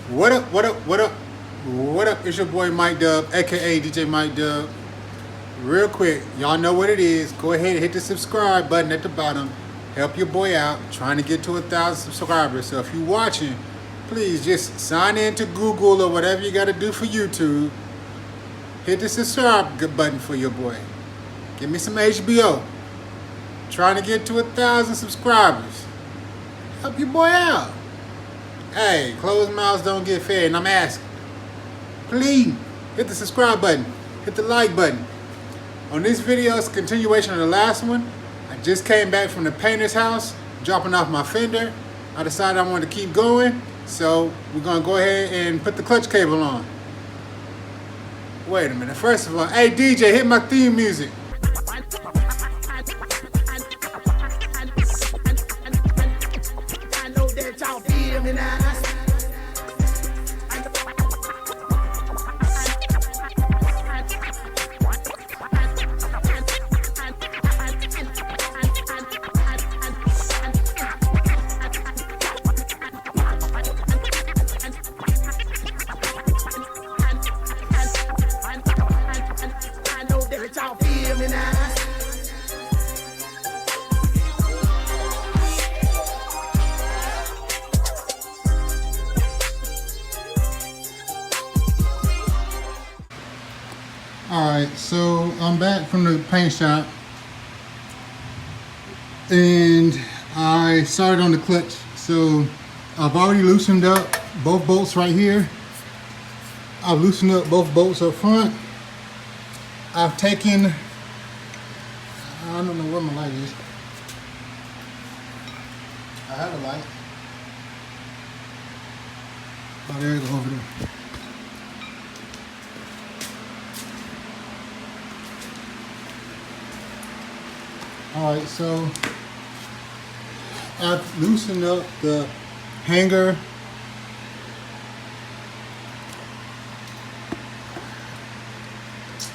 What up, what up, what up, what up? It's your boy Mikedub, aka DJ Mikedub. Real quick, y'all know what it is. Go ahead and hit the subscribe button at the bottom. Help your boy out, trying to get to 1,000 subscribers. So if you're watching, please just sign in to Google or whatever you got to do for YouTube. Hit the subscribe button for your boy. Give me some HBO. Trying to get to 1,000 subscribers. Help your boy out. Hey, closed mouths don't get fed, and I'm asking. Please, hit the subscribe button. Hit the like button. On this video, it's a continuation of the last one. I just came back from the painter's house, dropping off my fender. I decided I wanted to keep going, so we're going to go ahead and put the clutch cable on. Wait a minute. First of all, hey DJ, hit my theme music. Alright, so I'm back from the paint shop and I started on the clutch. So I've already loosened up both bolts right here. I've loosened up both bolts up front. I've taken, I don't know where my light is. I have a light. Oh, there it goes over there. Alright, so I've loosened up the hanger.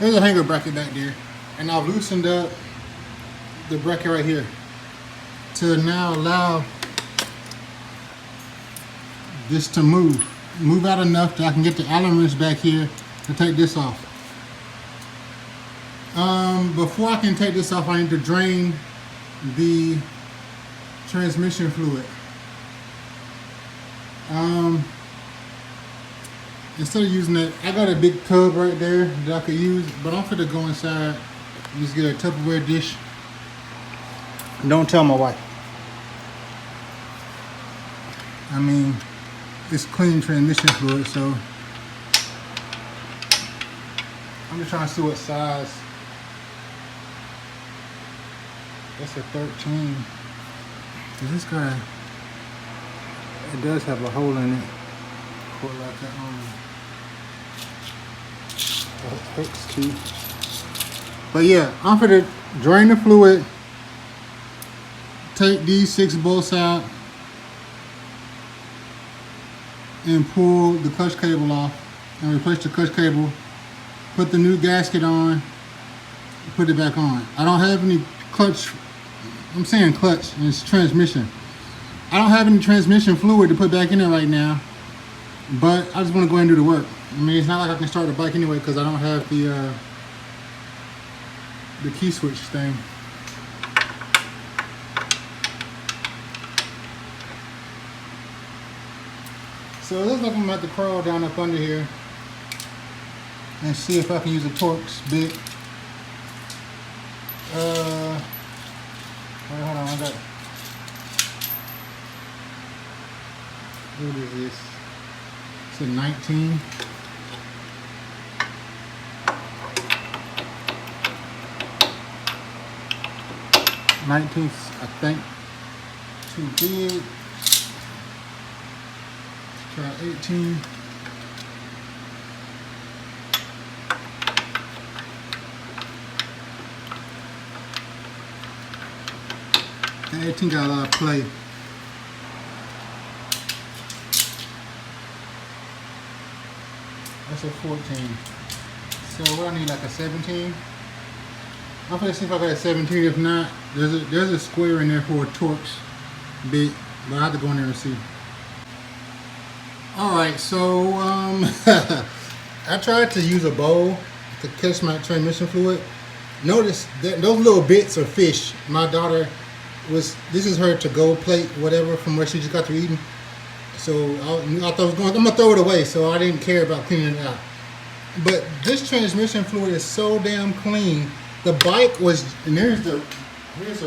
There's a hanger bracket back there. And I've loosened up the bracket right here to now allow this to move out enough that I can get the Allen wrench back here to take this off. Before I can take this off, I need to drain the transmission fluid. Instead of using that, I got a big tub right there that I could use, but I'm gonna go inside and just get a Tupperware dish. Don't tell my wife. I mean, it's clean transmission fluid, so I'm just trying to see what size. That's a 13. This guy, it does have a hole in it. Put like that on. That hurts too. But yeah, I'm gonna drain the fluid, take these 6 bolts out, and pull the clutch cable off, and replace the clutch cable. Put the new gasket on, put it back on. I don't have any clutch. I'm saying clutch, and it's transmission. I don't have any transmission fluid to put back in there right now, but I just want to go ahead and do the work. I mean, it's not like I can start the bike anyway because I don't have the key switch thing. So it looks like I'm gonna have to crawl down up under here and see if I can use a Torx bit. Wait, hold on, I got. What is this? It's a 19. I think, too big. Let's try 18. The 18 got a lot of play. That's a 14. So what I need, like a 17? I'm gonna see if I got a 17. If not, there's a square in there for a Torx bit, but I have to go in there and see. All right, so I tried to use a bowl to catch my transmission fluid. Notice that those little bits are fish. My daughter this is her to-go plate, whatever, from where she just got through eating. So I thought I'm gonna throw it away, so I didn't care about cleaning it out. But this transmission fluid is so damn clean. The bike was, and here's the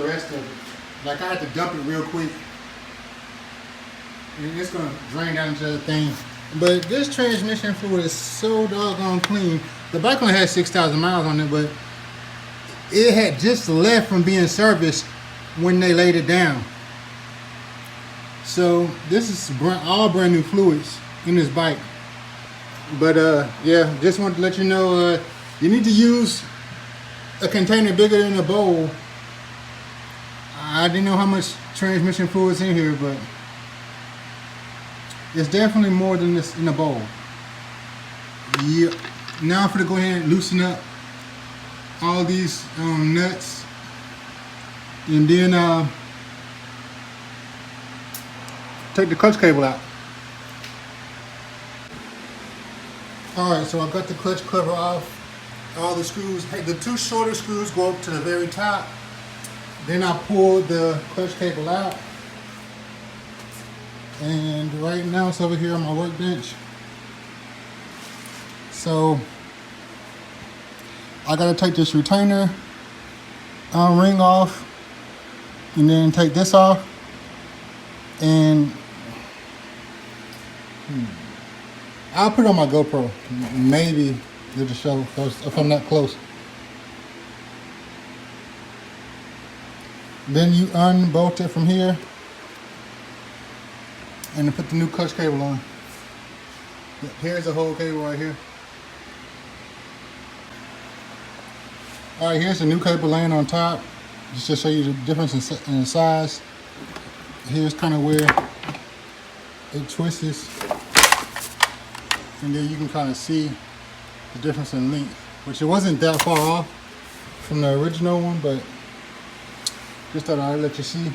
rest of it. Like I had to dump it real quick, and it's gonna drain down into the thing. But this transmission fluid is so doggone clean. The bike only had 6,000 miles on it, but it had just left from being serviced when they laid it down. So this is all brand new fluids in this bike. But yeah, just wanted to let you know you need to use a container bigger than a bowl. I didn't know how much transmission fluid's in here, but it's definitely more than this in a bowl. Yeah. Now I'm gonna go ahead and loosen up all these nuts, and then take the clutch cable out. Alright, so I got the clutch cover off. All the screws, the two shorter screws go up to the very top. Then I pulled the clutch cable out. And right now it's over here on my workbench. So I gotta take this retainer ring off, and then take this off, and I'll put it on my GoPro. Maybe it'll show if I'm not close. Then you unbolt it from here and then put the new clutch cable on. Here's the whole cable right here. Alright, here's the new cable laying on top, just to show you the difference in size. Here's kind of where it twists, and then you can kind of see the difference in length, which it wasn't that far off from the original one, but just thought I'd let you see.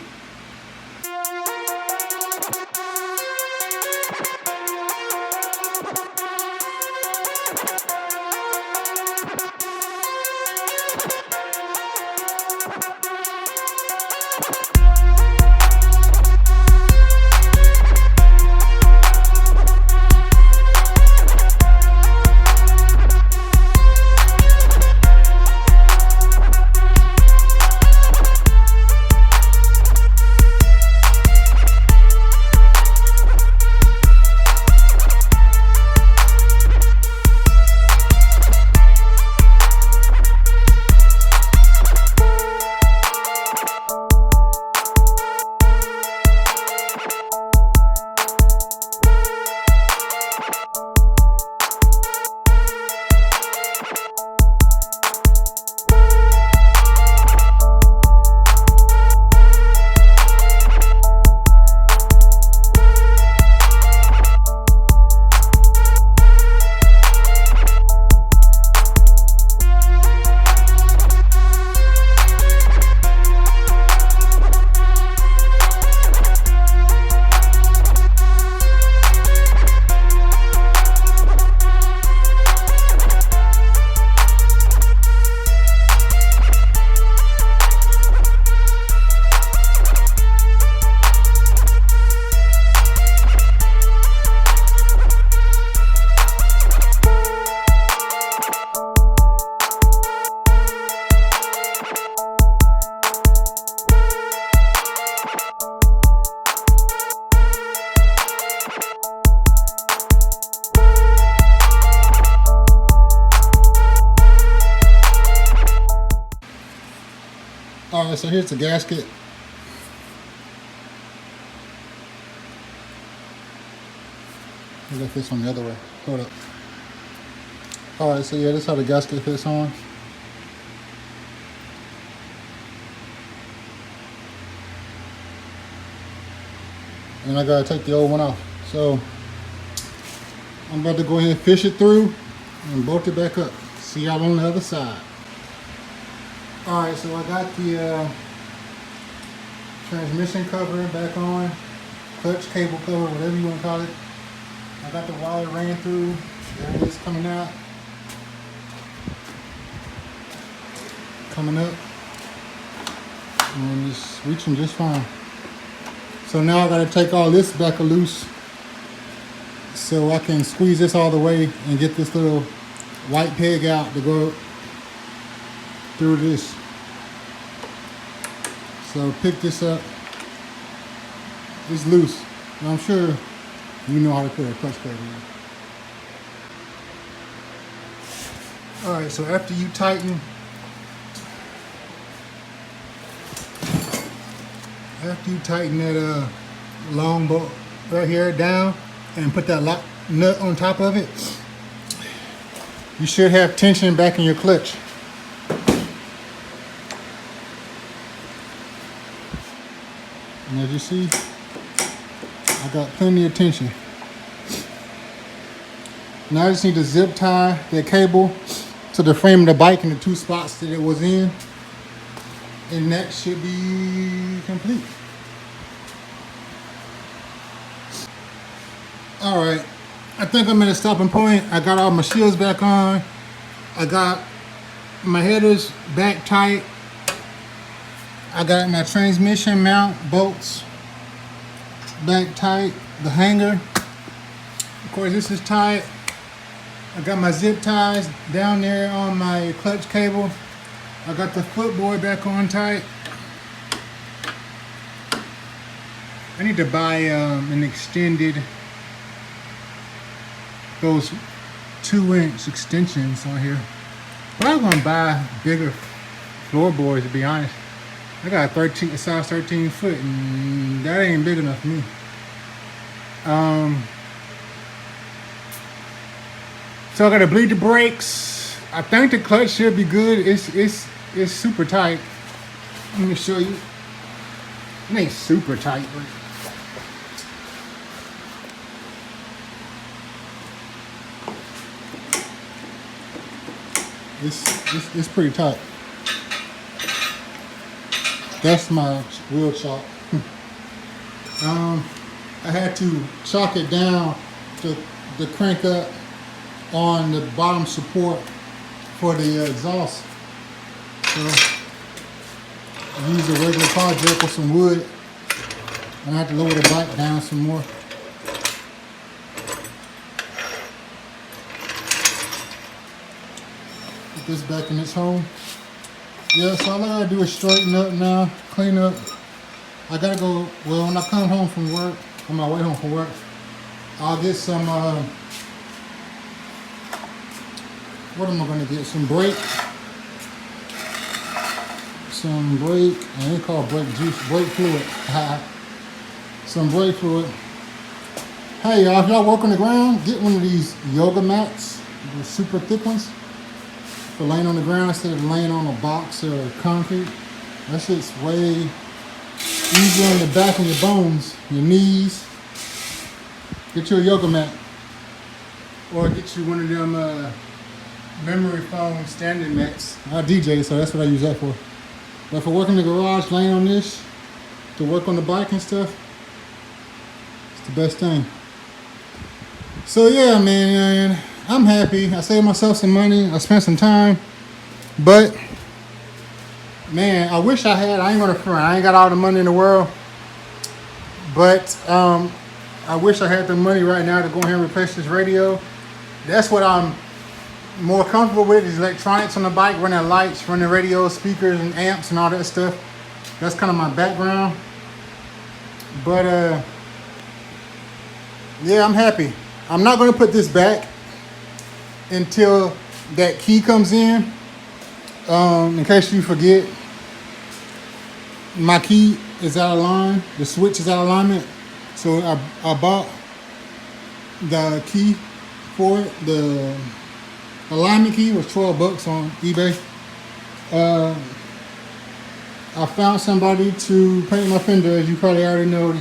Alright, so here's the gasket. I got this on the other way. Hold up. Alright, so yeah, this is how the gasket fits on. And I gotta take the old one off. So I'm about to go ahead and fish it through and bolt it back up. See y'all on the other side. Alright, so I got the transmission cover back on, clutch cable cover, whatever you want to call it. I got the wire ran through. There it is coming out. Coming up. And it's reaching just fine. So now I gotta take all this back loose so I can squeeze this all the way and get this little white peg out to go through this. So pick this up. It's loose. And I'm sure you know how to put a clutch plate in. Alright, so after you tighten that long bolt right here down and put that lock nut on top of it, you should have tension back in your clutch. And as you see, I got plenty of tension. Now I just need to zip tie that cable to the frame of the bike in the 2 spots that it was in. And that should be complete. All right, I think I'm at a stopping point. I got all my shields back on. I got my headers back tight. I got my transmission mount bolts back tight. The hanger, of course, this is tight. I got my zip ties down there on my clutch cable. I got the footboard back on tight. I need to buy an extended, those 2-inch extensions on here. But I'm gonna buy bigger floorboards, to be honest. I got a size 13 foot, and that ain't big enough for me. So I gotta bleed the brakes. I think the clutch should be good. It's super tight. Let me show you. It ain't super tight, but it's pretty tight. That's my wheel chalk. I had to chalk it down to crank up on the bottom support for the exhaust. So I use a regular car jack with some wood, and I have to lower the bike down some more. Put this back in its hole. Yeah, so all I gotta do is straighten up now, clean up. I gotta go, well, when I come home from work, on my way home from work, I'll get some, what am I gonna get? Some brake, and they call brake juice, brake fluid. Some brake fluid. Hey y'all, if y'all work on the ground, get one of these yoga mats, the super thick ones, for laying on the ground instead of laying on a box or concrete. That shit's way easier on the back of your bones, your knees. Get you a yoga mat, or get you one of them memory foam standing mats. I DJ, so that's what I use that for. But for working in the garage, laying on this, to work on the bike and stuff, it's the best thing. So yeah, man, I'm happy. I saved myself some money. I spent some time. But, man, I wish I had. I ain't gonna front. I ain't got all the money in the world. But I wish I had the money right now to go ahead and replace this radio. That's what I'm more comfortable with, is electronics on the bike, running lights, running radios, speakers, and amps, and all that stuff. That's kind of my background. But, yeah, I'm happy. I'm not going to put this back until that key comes in. In case you forget, my key is out of line. The switch is out of alignment. So I bought the key for it. The alignment key was $12 on eBay. I found somebody to paint my fender, as you probably already know.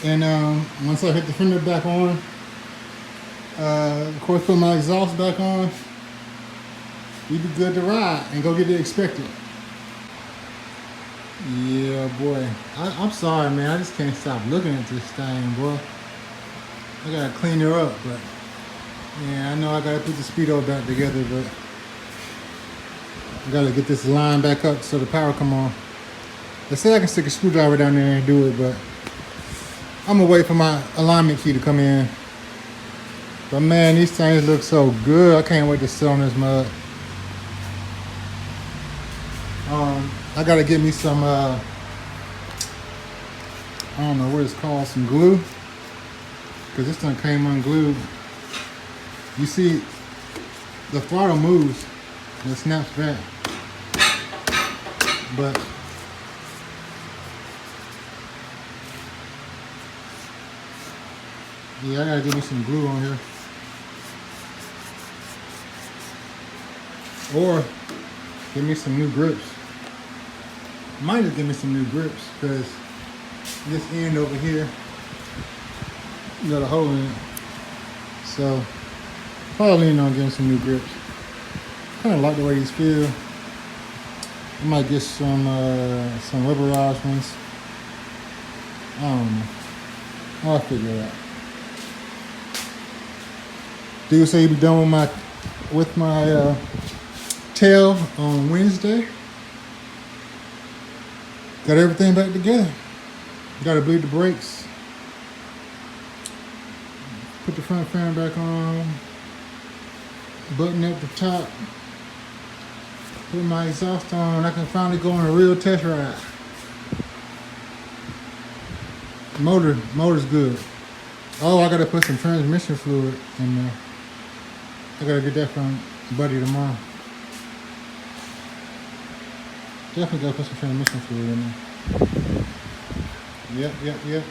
And once I hit the fender back on, of course put my exhaust back on, we be good to ride and go get it inspected. Yeah, boy. I'm sorry, man. I just can't stop looking at this thing, boy. I gotta clean her up, but yeah, I know I gotta put the speedo back together, but I gotta get this line back up so the power come on. They say I can stick a screwdriver down there and do it, but I'm gonna wait for my alignment key to come in. But man, these things look so good. I can't wait to sit on this mud. I gotta get me some, I don't know what it's called, some glue. Because this thing came unglued. You see, the throttle moves and it snaps back. But yeah, I gotta get me some glue on here. Or give me some new grips. Might just give me some new grips because this end over here got a hole in it. So probably leaning on getting some new grips. Kind of like the way these feel. I might get some rubberized ones. I don't know. I'll figure it out. Dude say he'll be done with my tail on Wednesday. Got everything back together. Got to bleed the brakes. Put the front fender back on. Button up the top. Put my exhaust on. I can finally go on a real test ride. Motor's good. Oh, I got to put some transmission fluid in there. I got to get that from Buddy tomorrow. Definitely gotta put some transmission fluid in there. Yep.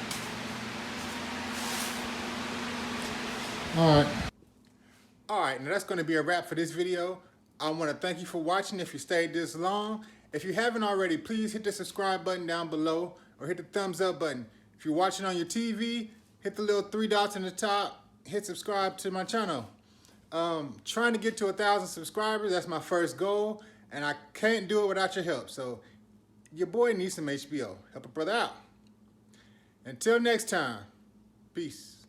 Alright, now that's gonna be a wrap for this video. I wanna thank you for watching if you stayed this long. If you haven't already, please hit the subscribe button down below or hit the thumbs up button. If you're watching on your TV, hit the little 3 dots in the top, hit subscribe to my channel. Trying to get to 1,000 subscribers, that's my first goal. And I can't do it without your help. So your boy needs some HBO. Help a brother out. Until next time, peace.